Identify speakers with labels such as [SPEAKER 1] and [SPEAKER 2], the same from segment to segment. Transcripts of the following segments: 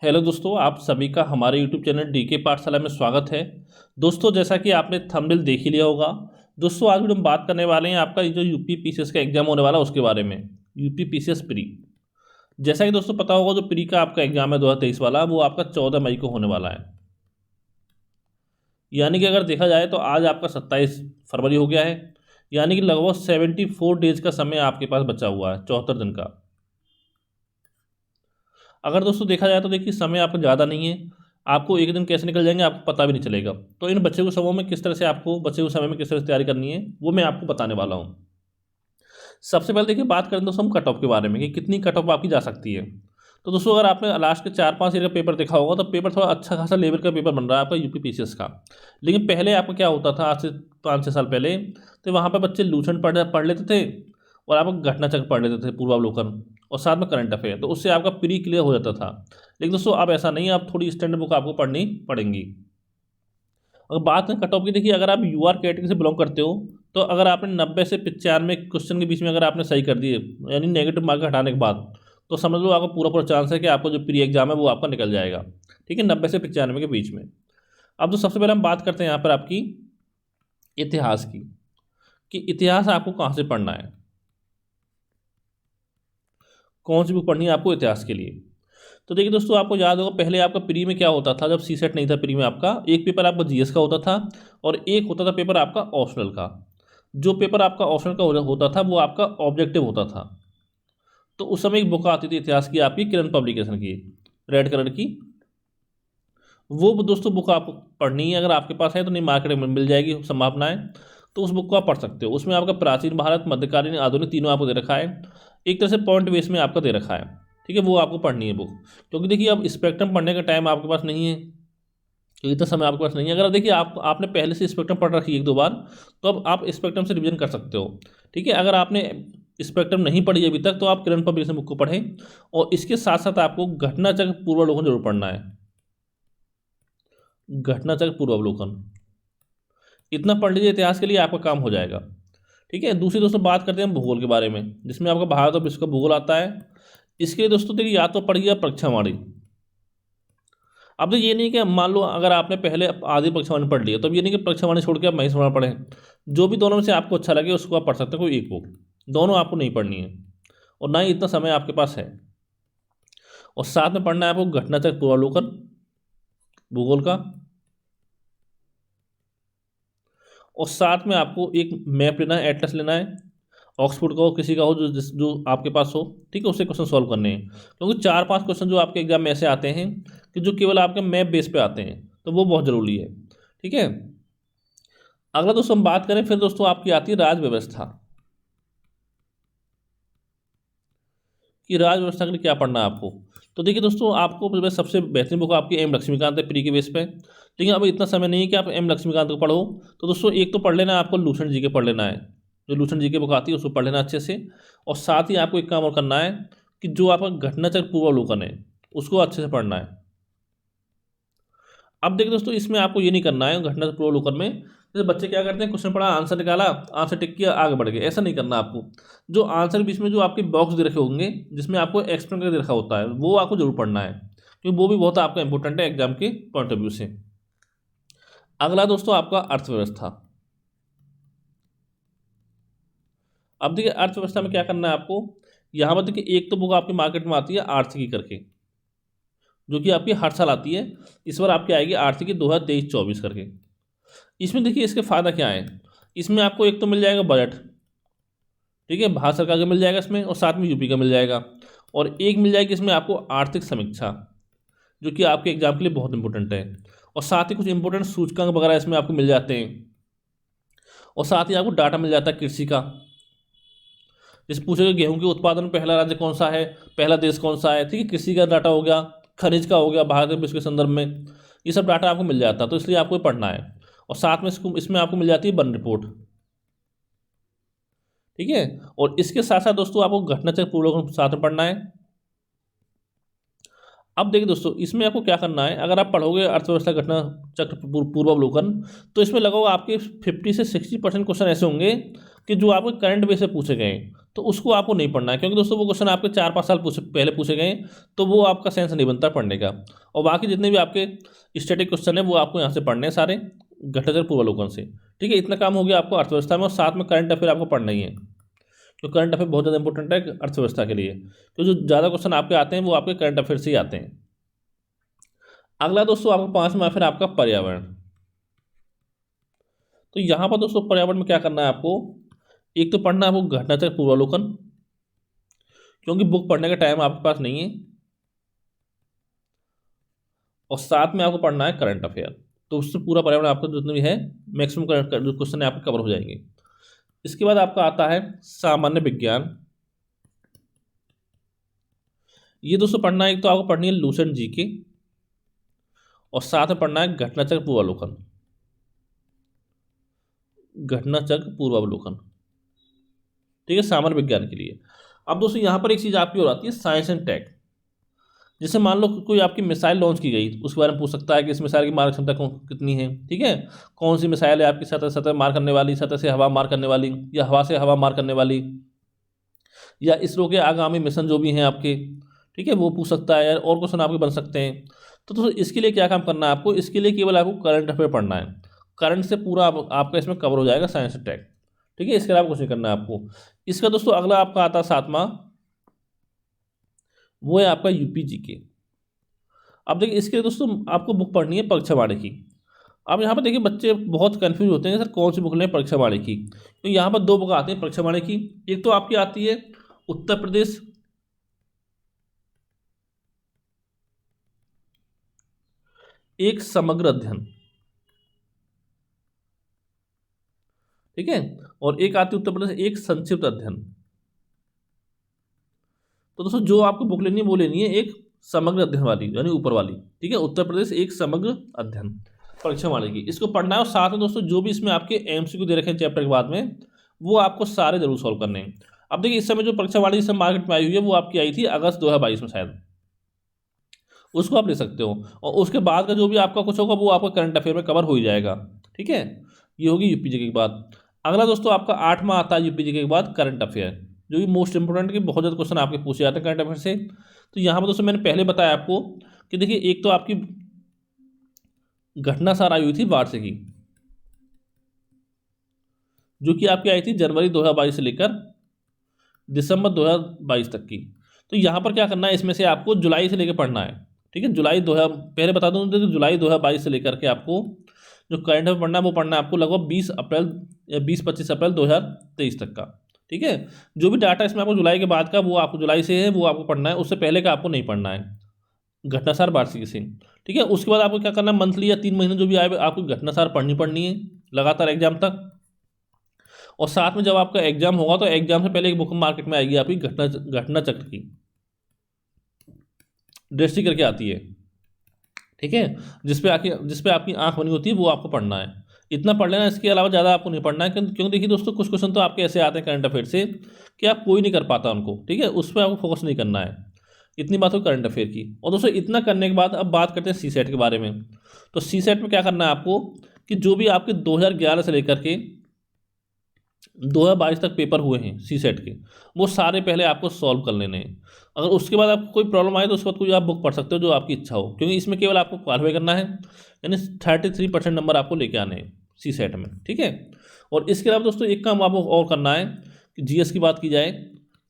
[SPEAKER 1] Hello दोस्तों, आप सभी का हमारे यूट्यूब चैनल डीके पाठशाला में स्वागत है। दोस्तों, जैसा कि आपने थंबनेल देख ही लिया होगा, दोस्तों आज हम बात करने वाले हैं आपका जो यूपी पीसीएस का एग्जाम होने वाला है उसके बारे में। यूपी पीसीएस प्री, जैसा कि दोस्तों पता होगा, जो प्री का आपका एग्जाम है 2023 वाला, वो आपका 14 मई को होने वाला है। यानी कि अगर देखा जाए तो आज आपका 27 फरवरी हो गया है। यानी कि लगभग 74 डेज का समय आपके पास बचा हुआ है, 74 दिन का। अगर दोस्तों देखा जाए तो देखिए, समय आपका ज़्यादा नहीं है। आपको एक दिन कैसे निकल जाएंगे आपको पता भी नहीं चलेगा। तो इन बच्चे हुए समय में किस तरह से आपको बचे हुए समय में किस तरह से तैयारी करनी है, वो मैं आपको बताने वाला हूँ। सबसे पहले देखिए, बात करें दोस्तों हम कट ऑफ के बारे में कि कितनी कट ऑफ आपकी जा सकती है। तो दोस्तों, अगर आपने लास्ट के 4-5 ईयर का पेपर देखा होगा तो पेपर थोड़ा अच्छा खासा लेवल का पेपर बन रहा है आपका यूपी पीसीएस का। लेकिन पहले आपका क्या होता था, आज से 5-6 साल पहले, तो वहाँ पर बच्चे लूसेंट पढ़ लेते थे और आप घटना चक्र पढ़ लेते थे, पूर्वावलोकन, और साथ में करंट अफेयर। तो उससे आपका प्री क्लियर हो जाता था। लेकिन दोस्तों अब ऐसा नहीं है, आप थोड़ी स्टैंडर्ड बुक आपको पढ़नी पड़ेंगी। अगर बात करें कट ऑफ की, देखिए अगर आप यूआर कैटेगरी से बिलोंग करते हो तो अगर आपने 90 से 95 क्वेश्चन के बीच में अगर आपने सही कर दिए, यानी नेगेटिव मार्क हटाने के बाद, तो समझ लो आपका पूरा पूरा चांस है कि आपका जो प्री एग्जाम है वो आपका निकल जाएगा। ठीक है, 90 से 95 के बीच में। अब तो सबसे पहले हम बात करते हैं यहाँ पर आपकी इतिहास की, कि इतिहास आपको कहाँ से पढ़ना है, कौन सी बुक पढ़नी है आपको इतिहास के लिए। तो देखिए दोस्तों, आपको याद होगा पहले आपका प्री में क्या होता था, जब सी सेट नहीं था प्री में, आपका एक पेपर आपका जीएस का होता था और एक होता था पेपर आपका ऑप्शनल का। जो पेपर आपका ऑप्शनल का होता था वो आपका ऑब्जेक्टिव होता था। तो उस समय एक बुक आती थी इतिहास की आपकी, किरण पब्लिकेशन की, रेड कलर की। वो दोस्तों बुक आपको पढ़नी है, अगर आपके पास है तो नहीं मार्केट में मिल जाएगी संभावना है। तो उस बुक को आप पढ़ सकते हो। उसमें आपका प्राचीन भारत, मध्यकालीन, आधुनिक तीनों आपको दे रखा है। एक तरह से पॉइंट बेस में आपका दे रखा है। ठीक है, वो आपको पढ़नी है बुक। क्योंकि देखिए अब स्पेक्ट्रम पढ़ने का टाइम आपके पास नहीं है, क्योंकि इतना समय आपके पास नहीं है। अगर देखिए आपने पहले से स्पेक्ट्रम पढ़ रखी है 1-2 बार, तो अब आप स्पेक्ट्रम से रिवीजन कर सकते हो। ठीक है, अगर आपने स्पेक्ट्रम नहीं पढ़ी अभी तक तो आप किरण पब्लिकेशन बुक को पढ़ें। और इसके साथ साथ आपको घटना चक्र पूर्वावलोकन जरूर पढ़ना है। घटना चक्र पूर्वावलोकन इतना पढ़ लीजिए, इतिहास के लिए आपका काम हो जाएगा। ठीक है, दूसरी दोस्तों बात करते हैं भूगोल के बारे में, जिसमें आपका भारत और विश्व का भूगोल आता है। इसके लिए दोस्तों देखिए, या तो पढ़िए परीक्षावाणी। अब तो ये नहीं कि मान लो अगर आपने पहले आधी परीक्षावाणी पढ़ ली है, तो अब ये नहीं कि परीक्षावाणी छोड़ के आप महेश पढ़ें। जो भी दोनों में से आपको अच्छा लगे उसको आप पढ़ सकते हैं, कोई एक बुक। दोनों आपको नहीं पढ़नी है और ना ही इतना समय आपके पास है। और साथ में पढ़ना है आपको घटनाचक्र पूर्वावलोकन भूगोल का। और साथ में आपको एक मैप लेना है, एटलस लेना है, ऑक्सफोर्ड का हो, किसी का हो, जो आपके पास हो। ठीक है, उससे क्वेश्चन सॉल्व करने हैं। क्योंकि 4-5 क्वेश्चन जो आपके एग्जाम में ऐसे आते हैं कि जो केवल आपके मैप बेस पे आते हैं, तो वो बहुत ज़रूरी है। ठीक है, अगला दोस्तों हम बात करें फिर दोस्तों आपकी आती है राज व्यवस्था, कि राज व्यवस्था के लिए क्या पढ़ना है आपको। तो देखिए दोस्तों, आपको सबसे बेहतरीन बुक आपकी एम लक्ष्मीकांत है प्री के बेस पे। लेकिन अब इतना समय नहीं है कि आप एम लक्ष्मीकांत को पढ़ो। तो दोस्तों एक तो पढ़ लेना है आपको, लूसेंट जी के पढ़ लेना है। जो लूसेंट जी के बुक आती है उसको पढ़ लेना अच्छे से। और साथ ही आपको एक काम और करना है कि जो आपका घटनाचक्र पूर्वावलोकन है उसको अच्छे से पढ़ना है। अब देखिए दोस्तों, इसमें आपको ये नहीं करना है घटनाचक्र पूर्वावलोकन में, जैसे बच्चे क्या करते हैं, क्वेश्चन पढ़ा, आंसर निकाला, आंसर टिक किया, आगे बढ़ गए। ऐसा नहीं करना आपको। जो आंसर के बीच में जो आपके बॉक्स दे रखे होंगे जिसमें आपको एक्सप्लेन करके रखा होता है, वो आपको जरूर पढ़ना है, क्योंकि वो भी बहुत आपका इंपॉर्टेंट है एग्जाम के पॉइंट ऑफ व्यू से। अगला दोस्तों आपका अर्थव्यवस्था। अब देखिए अर्थव्यवस्था में क्या करना है आपको। यहाँ पर देखिए एक तो बुक आपकी मार्केट में आती है आर्थिकी करके, जो कि आपकी हर साल आती है। इस बार आपकी आएगी आर्थिकी 2023-24 करके। इसमें देखिए इसके फ़ायदा क्या है। इसमें आपको एक तो मिल जाएगा बजट, ठीक है, भारत सरकार का मिल जाएगा इसमें, और साथ में यूपी का मिल जाएगा। और एक मिल जाएगी इसमें आपको आर्थिक समीक्षा, जो कि आपके एग्जाम के लिए बहुत इंपॉर्टेंट है। और साथ ही कुछ इंपॉर्टेंट सूचकांक वगैरह इसमें आपको मिल जाते हैं। और साथ ही आपको डाटा मिल जाता है कृषि का। जैसे पूछेगा गेहूं के उत्पादन में पहला राज्य कौन सा है, पहला देश कौन सा है। ठीक है, कृषि का डाटा हो गया, खनिज का हो गया, भारत विश्व के संदर्भ में, ये सब डाटा आपको मिल जाता है। तो इसलिए आपको ये पढ़ना है। और साथ में इसमें आपको मिल जाती है वन रिपोर्ट। ठीक है, और इसके साथ साथ दोस्तों आपको घटनाचक्र पूर्वावलोकन साथ में पढ़ना है। अब देखिए दोस्तों, इसमें आपको क्या करना है, अगर आप पढ़ोगे अर्थव्यवस्था घटना चक्र पूर्वावलोकन, तो इसमें लगभग आपके 50 से 60% क्वेश्चन ऐसे होंगे कि जो आपके करंट बेस से पूछे गए हैं तो उसको आपको नहीं पढ़ना है, क्योंकि दोस्तों वो क्वेश्चन आपके 4-5 साल पहले पूछे गए हैं, तो वो आपका सेंस नहीं बनता पढ़ने का। और बाकी जितने भी आपके स्टैटिक क्वेश्चन है वो आपको यहाँ से पढ़ने हैं सारे घटाचार पूर्वावलोकन से। ठीक है, इतना काम हो गया आपको अर्थव्यवस्था में, और साथ में करंट अफेयर आपको पढ़ना ही है, तो करंट अफेयर बहुत ज़्यादा इंपॉर्टेंट है अर्थव्यवस्था के लिए, तो जो ज़्यादा क्वेश्चन आपके आते हैं वो आपके करंट अफेयर से ही आते हैं। अगला दोस्तों आपका 5वां फिर आपका पर्यावरण। तो यहाँ पर दोस्तों पर्यावरण में क्या करना है आपको, एक तो पढ़ना है आपको घटनाचक्र पूर्वावलोकन, क्योंकि बुक पढ़ने का टाइम आपके पास नहीं है, और साथ में आपको पढ़ना है करंट अफेयर। तो उससे पूरा पर्यावरण आपका जितने भी है मैक्सिमम जो क्वेश्चन है आपके कवर हो जाएंगे। इसके बाद आपका आता है सामान्य विज्ञान। ये दोस्तों पढ़ना है, एक तो आपको पढ़नी है लूसेंट जीके, और साथ में पढ़ना है घटनाचक्र पूर्वावलोकन, घटनाचक्र पूर्वावलोकन। ठीक है, सामान्य विज्ञान के लिए। अब दोस्तों यहाँ पर एक चीज़ आपकी और आती है साइंस एंड टेक। जैसे मान लो कोई आपकी मिसाइल लॉन्च की गई, उसके बारे में पूछ सकता है कि इस मिसाइल की मारक क्षमता कितनी है। ठीक है, कौन सी मिसाइल है आपकी सतह सतह मार करने वाली, सतह से हवा मार करने वाली, या हवा से हवा मार करने वाली, या इसरो के आगामी मिशन जो भी हैं आपके, ठीक है, वो पूछ सकता है, और क्वेश्चन आपके बन सकते हैं। तो दोस्तों इसके लिए क्या काम करना है आपको, इसके लिए केवल आपको करंट अफेयर पढ़ना है, करंट से पूरा आपका इसमें कवर हो जाएगा साइंस एंड टेक। ठीक है, इसके अलावा कुछ नहीं करना है आपको। इसका दोस्तों अगला आपका आता है 7वां, वो है आपका यूपी जीके। अब देखिए इसके लिए दोस्तों आपको बुक पढ़नी है परीक्षा वाणी की। अब यहाँ पर देखिए बच्चे बहुत कंफ्यूज होते हैं सर कौन सी बुक लें परीक्षा वाणी की, तो यहाँ पर 2 बुक आती हैं परीक्षा वाणी की। एक तो आपकी आती है उत्तर प्रदेश एक समग्र अध्ययन, ठीक है, और एक आती है उत्तर प्रदेश एक संक्षिप्त अध्ययन। तो दोस्तों जो आपको बुक लेनी है वो लेनी है एक समग्र अध्ययन वाली, यानी ऊपर वाली। ठीक है, उत्तर प्रदेश एक समग्र अध्ययन परीक्षा वाणी की, इसको पढ़ना है। और साथ में दोस्तों जो भी इसमें आपके एमसीक्यू दे रखे हैं चैप्टर के बाद में, वो आपको सारे जरूर सॉल्व करने हैं। अब देखिए इस समय जो परीक्षा वाणी इस समय मार्केट में आई हुई है वो आपकी आई थी अगस्त 2022 में शायद, उसको आप ले सकते हो, और उसके बाद का जो भी आपका कुछ होगा वो आपका करंट अफेयर में कवर हो ही जाएगा। ठीक है, ये होगी यूपी जीके के बाद। अगला दोस्तों आपका 8वां आता है यूपी जीके के बाद करंट अफेयर, जो भी मोस्ट इंपोर्टेंट के बहुत ज़्यादा क्वेश्चन आपके पूछे जाते हैं करंट अफेयर से। तो यहाँ पर दोस्तों मैंने पहले बताया आपको कि देखिए एक तो आपकी घटना सार आई हुई थी वार्षिकी, जो कि आपकी आई थी जनवरी 2022 से लेकर दिसंबर 2022 तक की। तो यहाँ पर क्या करना है, इसमें से आपको जुलाई से लेकर पढ़ना है। ठीक है, जुलाई 2000 पहले बता दूँ तो जुलाई 2022 से लेकर के आपको जो करंट अफेयर पढ़ना है वो पढ़ना है आपको लगभग 20 अप्रैल या 20-25 अप्रैल 2023 तक का। ठीक है, जो भी डाटा इसमें आपको जुलाई के बाद का वो आपको जुलाई से है वो आपको पढ़ना है, उससे पहले का आपको नहीं पढ़ना है घटनासार वार्षिकी से। ठीक है, उसके बाद आपको क्या करना है, मंथली या 3 महीने जो भी आए आपको घटनासार पढ़नी है लगातार एग्जाम तक। और साथ में जब आपका एग्जाम होगा तो एग्जाम से पहले एक बुक मार्केट में आएगी आपकी घटना चक्र की दृष्टि करके आती है। ठीक है, जिसपे आपकी आंख बनी होती है वो आपको पढ़ना है। इतना पढ़ लेना, इसके अलावा ज़्यादा आपको नहीं पढ़ना है, क्योंकि देखिए दोस्तों कुछ क्वेश्चन तो आपके ऐसे आते हैं करंट अफेयर से कि आप कोई नहीं कर पाता उनको। ठीक है, उस पर आपको फोकस नहीं करना है। इतनी बात हो करंट अफेयर की। और दोस्तों इतना करने के बाद अब बात करते हैं सी सेट के बारे में। तो सी सेट में क्या करना है आपको कि जो भी आपके 2011 से लेकर के 2022 तक पेपर हुए हैं सी सेट के, वो सारे पहले आपको सॉल्व कर लेने हैं। अगर उसके बाद आपको कोई प्रॉब्लम आए तो उसके बाद कोई आप बुक पढ़ सकते हो जो आपकी इच्छा हो, क्योंकि इसमें केवल आपको क्वालिफाई करना है, यानी 33% नंबर आपको लेके आने हैं सी सेट में। ठीक है, और इसके अलावा दोस्तों एक काम आपको और करना है कि जीएस की बात की जाए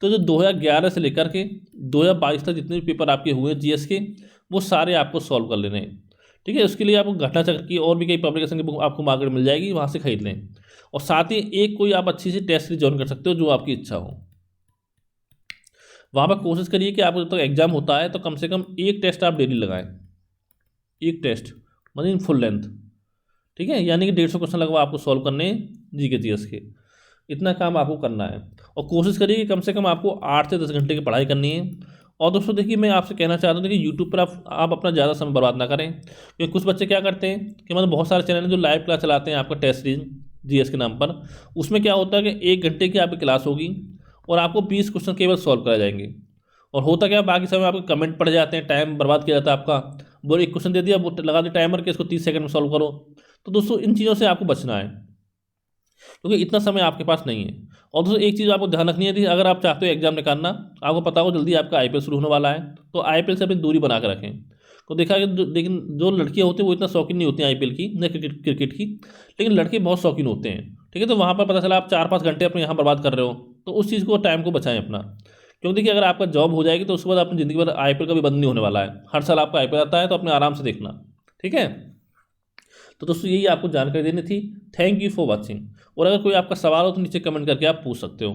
[SPEAKER 1] तो जो 2011 से लेकर के 2022 तक जितने भी पेपर आपके हुए जीएस के वो सारे आपको सॉल्व कर लेने हैं। ठीक है, उसके लिए आपको घटना चक्र की और भी कई पब्लिकेशन की बुक आपको मार्केट मिल जाएगी, वहाँ से खरीद लें। और साथ ही एक कोई आप अच्छी सी टेस्ट सीरीज ज्वाइन कर सकते हो जो आपकी इच्छा हो। वहाँ पर कोशिश करिए कि आपको जब तक एग्जाम होता है तो कम से कम एक टेस्ट आप डेली लगाएं, एक टेस्ट मतलब इन फुल लेंथ। ठीक है, यानी कि 150 क्वेश्चन लगवा आपको सॉल्व करने जीके जीएस के। इतना काम आपको करना है, और कोशिश करिए कि कम से कम आपको 8 से 10 घंटे की पढ़ाई करनी है। और दोस्तों देखिए मैं आपसे कहना चाहता हूँ कि यूट्यूब पर आप अपना ज़्यादा समय बर्बाद ना करें, क्योंकि कुछ बच्चे क्या करते हैं कि मतलब बहुत सारे चैनल हैं जो लाइव क्लास चलाते हैं आपका टेस्ट सीरीज जीएस के नाम पर। उसमें क्या होता है कि 1 घंटे की आपकी क्लास होगी और आपको 20 क्वेश्चन केवल सॉल्व कराए जाएंगे, और होता क्या बाकी समय आपके कमेंट पड़ जाते हैं, टाइम बर्बाद किया जाता है आपका। वो एक क्वेश्चन दे दिया, वो लगा दिया टाइमर के इसको 30 सेकंड में सॉल्व करो। तो दोस्तों इन चीज़ों से आपको बचना है। क्योंकि इतना समय आपके पास नहीं है। और दोस्तों एक चीज़ आपको ध्यान रखनी है थी, अगर आप चाहते हो एग्जाम निकालना, आपको पता हो जल्दी आपका आईपीएल शुरू होने वाला है, तो आईपीएल से अपनी दूरी बना कर रखें। तो देखा कि लेकिन जो लड़कियां होती हैं वो इतना शौकीन नहीं होती हैं आईपीएल की, न क्रिकेट की, लेकिन लड़के बहुत शौकीन होते हैं। ठीक है, तो वहाँ पर पता चला आप 4-5 घंटे अपने यहाँ बर्बाद कर रहे हो, तो उस चीज़ को, टाइम को बचाएं अपना। क्योंकि देखिए अगर आपका जॉब हो जाएगी तो उसके बाद अपनी ज़िंदगी भर आईपीएल का भी बंद नहीं होने वाला है, हर साल आपका आईपीएल आता है, तो अपने आराम से देखना। ठीक है, तो दोस्तों यही आपको जानकारी देनी थी। Thank you for watching. और अगर कोई आपका सवाल हो तो नीचे कमेंट करके आप पूछ सकते हो।